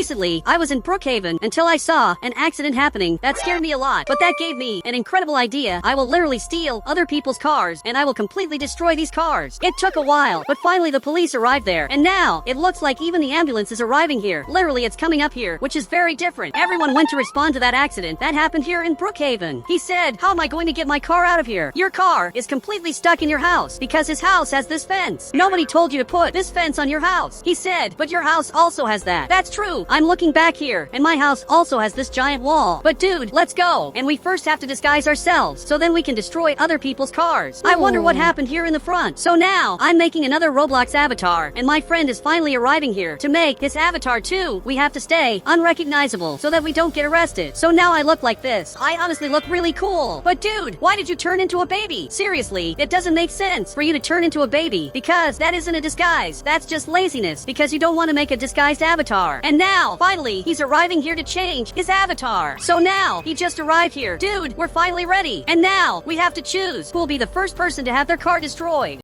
Recently, I was in Brookhaven until I saw an accident happening that scared me a lot, but that gave me an incredible idea. I will literally steal other people's cars and I will completely destroy these cars. It took a while, but finally the police arrived there, and now it looks like even the ambulance is arriving here. Literally, it's coming up here, which is very different. Everyone went to respond to that accident that happened here in Brookhaven. He said, "How am I going to get my car out of here? Your car is completely stuck in your house because his house has this fence. Nobody told you to put this fence on your house." He said, "But your house also has that." That's true. I'm looking back here, and my house also has this giant wall. But dude, let's go. And we first have to disguise ourselves, so then we can destroy other people's cars. I wonder what happened here in the front. So now, I'm making another Roblox avatar, and my friend is finally arriving here. To make his avatar too, we have to stay unrecognizable so that we don't get arrested. So now I look like this. I honestly look really cool. But dude, why did you turn into a baby? Seriously, it doesn't make sense for you to turn into a baby, because that isn't a disguise. That's just laziness, because you don't want to make a disguised avatar. And now, finally, he's arriving here to change his avatar. So now, he just arrived here. Dude, we're finally ready. And now, we have to choose who will be the first person to have their car destroyed.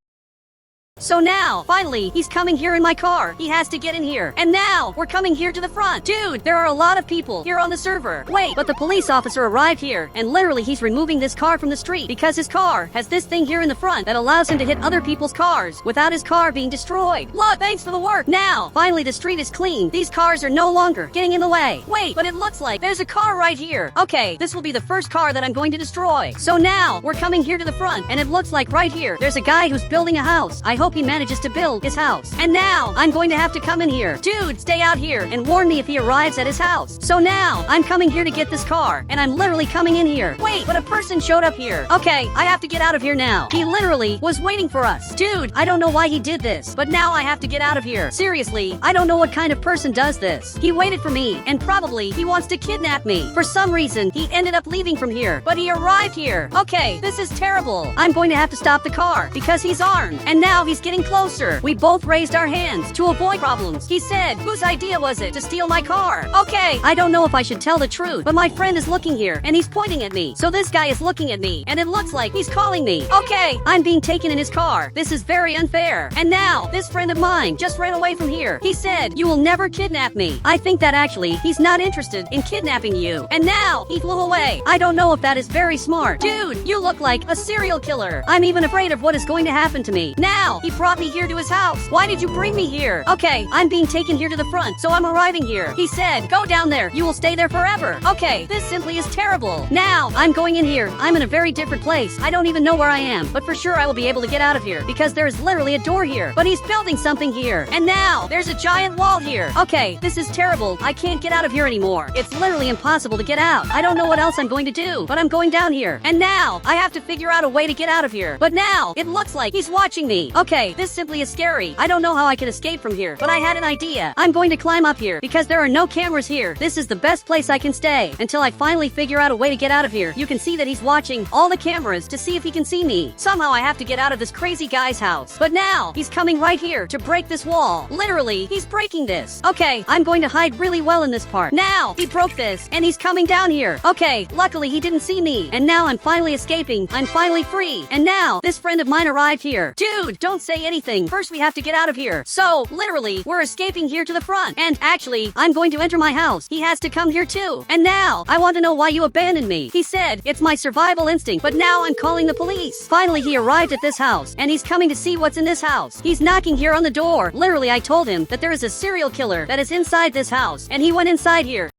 So now, finally, he's coming here in my car. He has to get in here. And now, we're coming here to the front. Dude, there are a lot of people here on the server. Wait, but the police officer arrived here, and literally he's removing this car from the street because his car has this thing here in the front that allows him to hit other people's cars without his car being destroyed. Look, thanks for the work. Now, finally the street is clean. These cars are no longer getting in the way. Wait, but it looks like there's a car right here. Okay, this will be the first car that I'm going to destroy. So now, we're coming here to the front, and it looks like right here, there's a guy who's building a house. I hope he manages to build his house. And now, I'm going to have to come in here. Dude, stay out here and warn me if he arrives at his house. So now, I'm coming here to get this car, and I'm literally coming in here. Wait, but a person showed up here. Okay, I have to get out of here now. He literally was waiting for us. Dude, I don't know why he did this, but now I have to get out of here. Seriously, I don't know what kind of person does this. He waited for me, and probably he wants to kidnap me. For some reason, he ended up leaving from here, but he arrived here. Okay, this is terrible. I'm going to have to stop the car because he's armed, and now he's getting closer. We both raised our hands to avoid problems. He said, "Whose idea was it to steal my car?" Okay, I don't know if I should tell the truth, but my friend is looking here, and he's pointing at me. So this guy is looking at me, and it looks like he's calling me. Okay, I'm being taken in his car. This is very unfair. And now, this friend of mine just ran away from here. He said, "You will never kidnap me." I think that actually, he's not interested in kidnapping you. And now, he flew away. I don't know if that is very smart. Dude, you look like a serial killer. I'm even afraid of what is going to happen to me. Now, he brought me here to his house. Why did you bring me here? Okay, I'm being taken here to the front, so I'm arriving here. He said, "Go down there. You will stay there forever." Okay, this simply is terrible. Now, I'm going in here. I'm in a very different place. I don't even know where I am, but for sure I will be able to get out of here because there is literally a door here. But he's building something here. And now, there's a giant wall here. Okay, this is terrible. I can't get out of here anymore. It's literally impossible to get out. I don't know what else I'm going to do, but I'm going down here. And now, I have to figure out a way to get out of here. But now, it looks like he's watching me. Okay, this simply is scary. I don't know how I can escape from here, but I had an idea. I'm going to climb up here because there are no cameras here. This is the best place I can stay until I finally figure out a way to get out of here. You can see that he's watching all the cameras to see if he can see me. Somehow I have to get out of this crazy guy's house. But now, he's coming right here to break this wall. Literally, he's breaking this. Okay, I'm going to hide really well in this part. Now, he broke this, and he's coming down here. Okay, luckily he didn't see me. And now I'm finally escaping. I'm finally free. And now, this friend of mine arrived here. Dude, don't say anything. First we have to get out of here. So, literally, we're escaping here to the front. And actually, I'm going to enter my house. He has to come here too. And now, I want to know why you abandoned me. He said, "It's my survival instinct, but now I'm calling the police." Finally, he arrived at this house, and he's coming to see what's in this house. He's knocking here on the door. Literally, I told him that there is a serial killer that is inside this house, and he went inside here.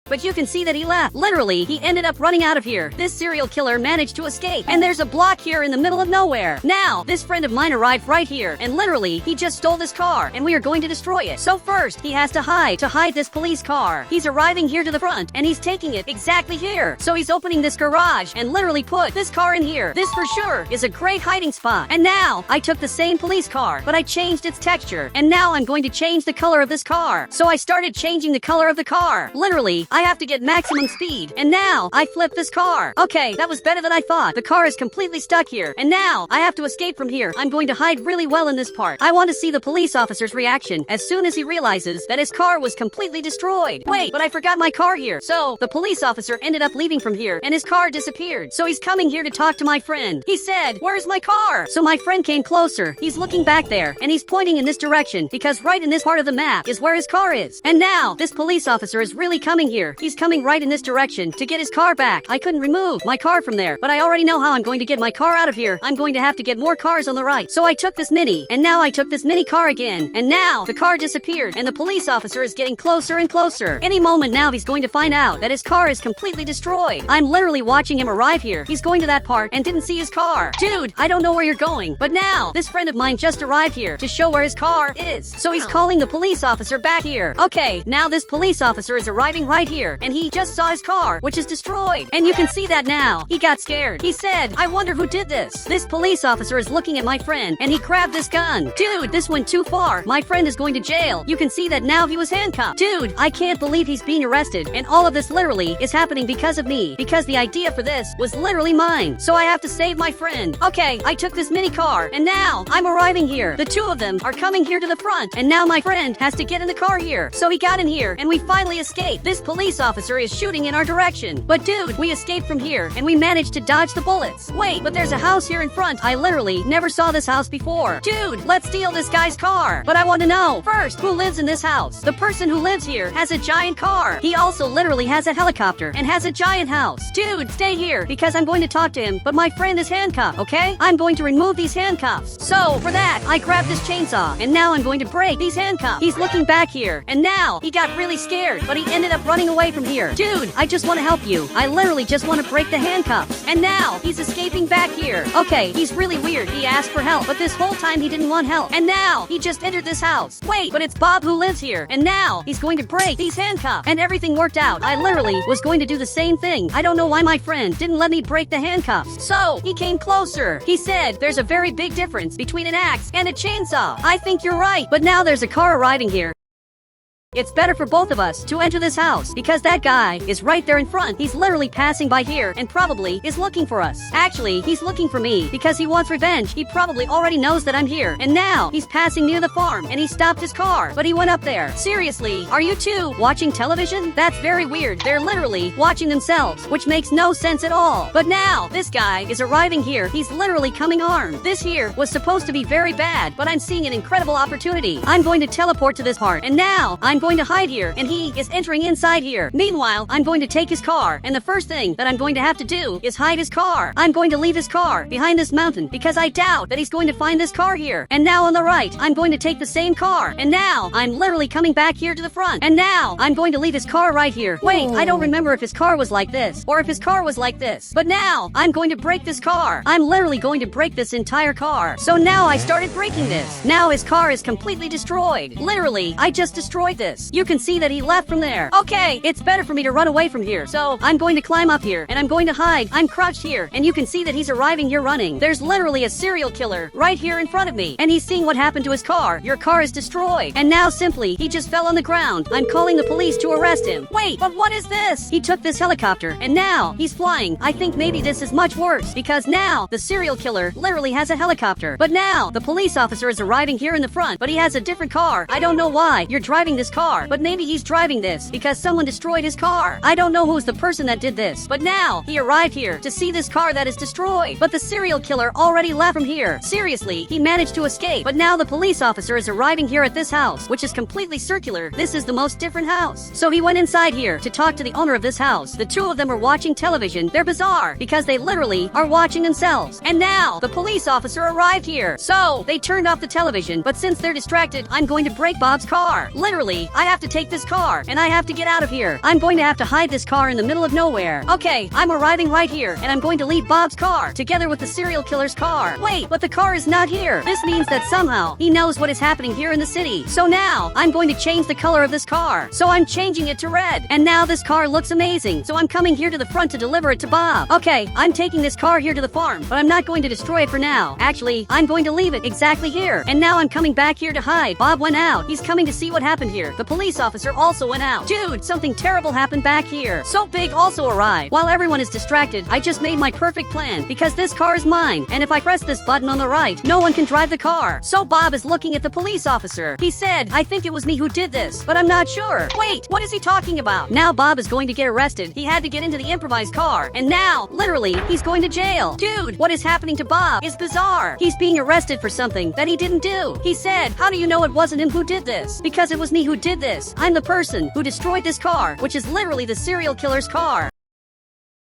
But you can see that he left. Literally, he ended up running out of here. This serial killer managed to escape. And there's a block here in the middle of nowhere. Now, this friend of mine arrived right here. And literally, he just stole this car. And we are going to destroy it. So first, he has to hide this police car. He's arriving here to the front. And he's taking it exactly here. So he's opening this garage and literally put this car in here. This for sure is a great hiding spot. And now, I took the same police car, but I changed its texture. And now I'm going to change the color of this car. So I started changing the color of the car. Literally, I have to get maximum speed. And now, I flip this car. Okay, that was better than I thought. The car is completely stuck here. And now, I have to escape from here. I'm going to hide really well in this part. I want to see the police officer's reaction as soon as he realizes that his car was completely destroyed. Wait, but I forgot my car here. So, the police officer ended up leaving from here and his car disappeared. So he's coming here to talk to my friend. He said, "Where's my car?" So my friend came closer. He's looking back there and he's pointing in this direction because right in this part of the map is where his car is. And now, this police officer is really coming here. He's coming right in this direction to get his car back. I couldn't remove my car from there, but I already know how I'm going to get my car out of here. I'm going to have to get more cars on the right. So I took this mini, and now I took this mini car again, and now the car disappeared, and the police officer is getting closer and closer. Any moment now he's going to find out that his car is completely destroyed. I'm literally watching him arrive here. He's going to that part and didn't see his car. Dude, I don't know where you're going, but now this friend of mine just arrived here to show where his car is. So he's calling the police officer back here. Okay, now this police officer is arriving right here, and he just saw his car, which is destroyed. And you can see that now. He got scared. He said, "I wonder who did this." This police officer is looking at my friend, and he grabbed this gun. Dude, this went too far. My friend is going to jail. You can see that now he was handcuffed. Dude, I can't believe he's being arrested, and all of this literally is happening because of me, because the idea for this was literally mine. So I have to save my friend. Okay, I took this mini car, and now I'm arriving here. The two of them are coming here to the front, and now my friend has to get in the car here. So he got in here, and we finally escaped. This police officer is shooting in our direction. But dude, we escaped from here, and we managed to dodge the bullets. Wait, but there's a house here in front. I literally never saw this house before. Dude, let's steal this guy's car. But I want to know, first, who lives in this house? The person who lives here has a giant car. He also literally has a helicopter and has a giant house. Dude, stay here, because I'm going to talk to him, but my friend is handcuffed, okay? I'm going to remove these handcuffs. So, for that, I grabbed this chainsaw, and now I'm going to break these handcuffs. He's looking back here, and now he got really scared, but he ended up running away from here. Dude, I just want to help you. I literally just want to break the handcuffs. And now, he's escaping back here. Okay, he's really weird. He asked for help, but this whole time he didn't want help. And now, he just entered this house. Wait, but it's Bob who lives here. And now, he's going to break these handcuffs. And everything worked out. I literally was going to do the same thing. I don't know why my friend didn't let me break the handcuffs. So, he came closer. He said, "There's a very big difference between an axe and a chainsaw." I think you're right. But now there's a car arriving here. It's better for both of us to enter this house because that guy is right there in front. He's literally passing by here and probably is looking for us. Actually, he's looking for me because he wants revenge. He probably already knows that I'm here. And now he's passing near the farm and he stopped his car, but he went up there. Seriously, are you two watching television? That's very weird. They're literally watching themselves, which makes no sense at all. But now this guy is arriving here. He's literally coming armed. This here was supposed to be very bad, but I'm seeing an incredible opportunity. I'm going to teleport to this part, and now I'm going to hide here, and he is entering inside here. Meanwhile, I'm going to take his car, and the first thing that I'm going to have to do is hide his car. I'm going to leave his car behind this mountain because I doubt that he's going to find this car here. And now on the right, I'm going to take the same car, and now I'm literally coming back here to the front. And now I'm going to leave his car right here. Wait, I don't remember if his car was like this or if his car was like this. But now I'm going to break this car. I'm literally going to break this entire car. So now I started breaking this. Now his car is completely destroyed. Literally, I just destroyed this. You can see that he left from there. Okay, it's better for me to run away from here. So I'm going to climb up here and I'm going to hide. I'm crouched here and you can see that he's arriving here running. There's literally a serial killer right here in front of me and he's seeing what happened to his car. Your car is destroyed. And now simply, he just fell on the ground. I'm calling the police to arrest him. Wait, but what is this? He took this helicopter and now he's flying. I think maybe this is much worse because now the serial killer literally has a helicopter. But now the police officer is arriving here in the front, but he has a different car. I don't know why you're driving this car, but maybe he's driving this because someone destroyed his car. I don't know who's the person that did this, but now he arrived here to see this car that is destroyed. But the serial killer already left from here. Seriously, he managed to escape. But now the police officer is arriving here at this house, which is completely circular. This is the most different house. So he went inside here to talk to the owner of this house. The two of them are watching television. They're bizarre because they literally are watching themselves. And now the police officer arrived here. So they turned off the television, but since they're distracted, I'm going to break Bob's car. Literally, I have to take this car and I have to get out of here. I'm going to have to hide this car in the middle of nowhere. Okay, I'm arriving right here and I'm going to leave Bob's car together with the serial killer's car. Wait, but the car is not here. This means that somehow he knows what is happening here in the city. So now I'm going to change the color of this car. So I'm changing it to red. And now this car looks amazing. So I'm coming here to the front to deliver it to Bob. Okay, I'm taking this car here to the farm, but I'm not going to destroy it for now. Actually, I'm going to leave it exactly here. And now I'm coming back here to hide. Bob went out. He's coming to see what happened here. The police officer also went out. Dude, something terrible happened back here. So Big also arrived. While everyone is distracted, I just made my perfect plan because this car is mine, and if I press this button on the right, no one can drive the car. So Bob is looking at the police officer. He said, I think it was me who did this, but I'm not sure. Wait, what is he talking about? Now Bob is going to get arrested. He had to get into the improvised car, and now, literally, he's going to jail. Dude, what is happening to Bob is bizarre. He's being arrested for something that he didn't do. He said, how do you know it wasn't him who did this? Because it was me who did this. I'm the person who destroyed this car, which is literally the serial killer's car.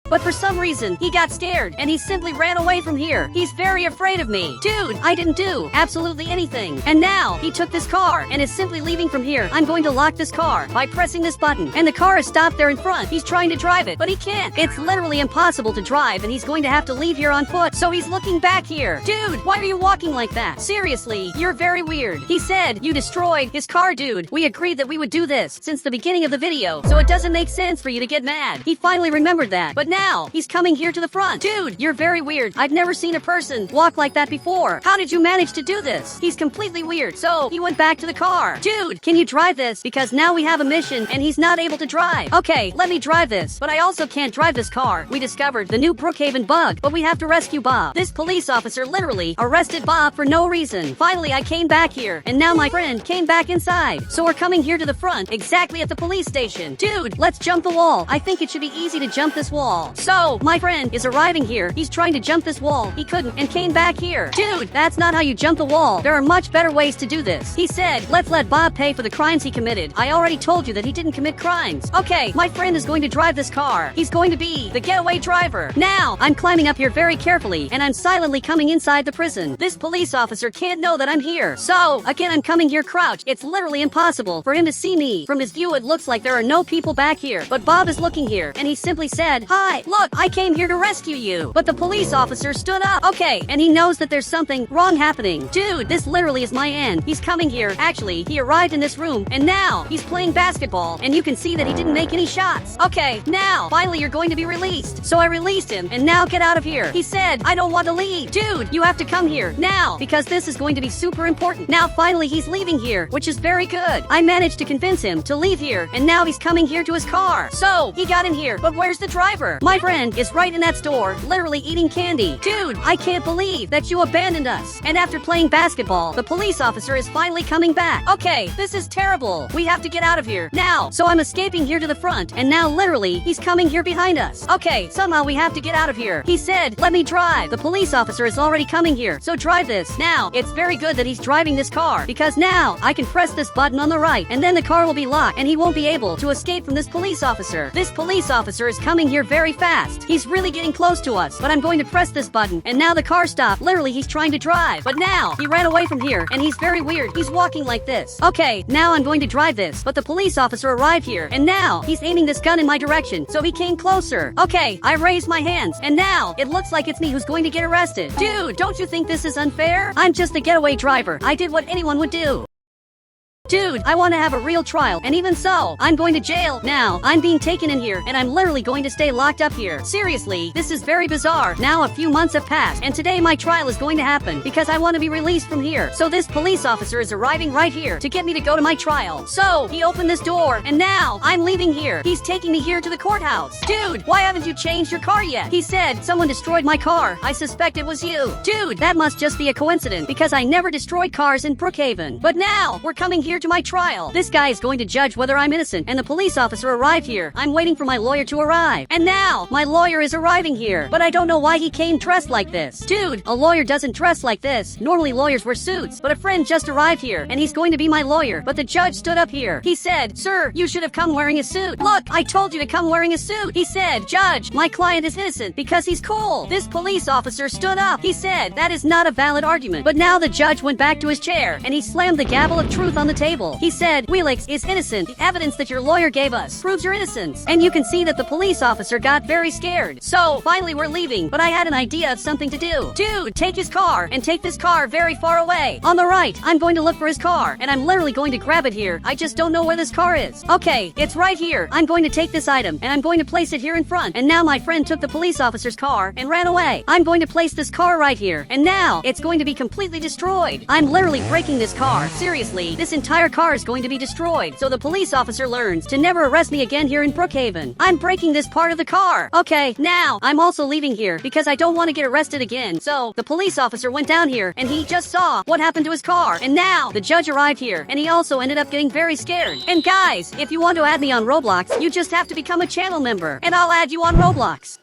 But for some reason, he got scared, and he simply ran away from here. He's very afraid of me. Dude, I didn't do absolutely anything. And now, he took this car, and is simply leaving from here. I'm going to lock this car by pressing this button. And the car is stopped there in front. He's trying to drive it, but he can't. It's literally impossible to drive, and he's going to have to leave here on foot. So he's looking back here. Dude, why are you walking like that? Seriously, you're very weird. He said, you destroyed his car, dude. We agreed that we would do this since the beginning of the video, so it doesn't make sense for you to get mad. He finally remembered that, but now, he's coming here to the front. Dude, you're very weird. I've never seen a person walk like that before. How did you manage to do this? He's completely weird. So, he went back to the car. Dude, can you drive this? Because now we have a mission and he's not able to drive. Okay, let me drive this. But I also can't drive this car. We discovered the new Brookhaven bug, but we have to rescue Bob. This police officer literally arrested Bob for no reason. Finally, I came back here, and now my friend came back inside. So we're coming here to the front, exactly at the police station. Dude, let's jump the wall. I think it should be easy to jump this wall. So, my friend is arriving here. He's trying to jump this wall. He couldn't and came back here. Dude, that's not how you jump the wall. There are much better ways to do this. He said, let's let Bob pay for the crimes he committed. I already told you that he didn't commit crimes. Okay, my friend is going to drive this car. He's going to be the getaway driver. Now, I'm climbing up here very carefully, and I'm silently coming inside the prison. This police officer can't know that I'm here. So, again, I'm coming here crouched. It's literally impossible for him to see me. From his view, it looks like there are no people back here, but Bob is looking here, and he simply said, hi, look, I came here to rescue you. But the police officer stood up. Okay, and he knows that there's something wrong happening. Dude, this literally is my end. He's coming here. Actually, he arrived in this room, and now he's playing basketball, and you can see that he didn't make any shots. Okay, now, finally you're going to be released. So I released him, and now get out of here. He said, I don't want to leave. Dude, you have to come here, now, because this is going to be super important. Now, finally, he's leaving here, which is very good. I managed to convince him to leave here, and now he's coming here to his car. So, he got in here, but where's the driver? My friend is right in that store, literally eating candy. Dude, I can't believe that you abandoned us. And after playing basketball, the police officer is finally coming back. Okay, this is terrible. We have to get out of here now. So I'm escaping here to the front, and now literally, he's coming here behind us. Okay, somehow we have to get out of here. He said, let me drive. The police officer is already coming here, so drive this. Now, it's very good that he's driving this car, because now, I can press this button on the right, and then the car will be locked, and he won't be able to escape from this police officer. This police officer is coming here very fast. He's really getting close to us, but I'm going to press this button, and now the car stopped. Literally, he's trying to drive, but now, he ran away from here, and he's very weird. He's walking like this. Okay, now I'm going to drive this, but the police officer arrived here, and now, he's aiming this gun in my direction, so he came closer. Okay, I raised my hands, and now, it looks like it's me who's going to get arrested. Dude, don't you think this is unfair? I'm just a getaway driver. I did what anyone would do. Dude, I want to have a real trial, and even so, I'm going to jail. Now, I'm being taken in here, and I'm literally going to stay locked up here. Seriously, this is very bizarre. Now a few months have passed, and today my trial is going to happen, because I want to be released from here. So this police officer is arriving right here, to get me to go to my trial. So, he opened this door, and now, I'm leaving here. He's taking me here to the courthouse. Dude, why haven't you changed your car yet? He said, someone destroyed my car. I suspect it was you. Dude, that must just be a coincidence, because I never destroyed cars in Brookhaven. But now, we're coming here to my trial. This guy is going to judge whether I'm innocent, and the police officer arrived here. I'm waiting for my lawyer to arrive. And now, my lawyer is arriving here. But I don't know why he came dressed like this. Dude, a lawyer doesn't dress like this. Normally lawyers wear suits, but a friend just arrived here, and he's going to be my lawyer. But the judge stood up here. He said, sir, you should have come wearing a suit. Look, I told you to come wearing a suit. He said, judge, my client is innocent because he's cool. This police officer stood up. He said, that is not a valid argument. But now the judge went back to his chair, and he slammed the gavel of truth on the table. He said, Wheelix is innocent. The evidence that your lawyer gave us proves your innocence. And you can see that the police officer got very scared. So, finally we're leaving, but I had an idea of something to do. Dude, take his car, and take this car very far away. On the right, I'm going to look for his car, and I'm literally going to grab it here. I just don't know where this car is. Okay, it's right here. I'm going to take this item, and I'm going to place it here in front. And now my friend took the police officer's car and ran away. I'm going to place this car right here, and now, it's going to be completely destroyed. I'm literally breaking this car. Seriously, this entire entire car is going to be destroyed. So the police officer learns to never arrest me again here in Brookhaven. I'm breaking this part of the car. Okay, now I'm also leaving here because I don't want to get arrested again. So the police officer went down here and he just saw what happened to his car. And now the judge arrived here and he also ended up getting very scared. And guys, if you want to add me on Roblox, you just have to become a channel member and I'll add you on Roblox.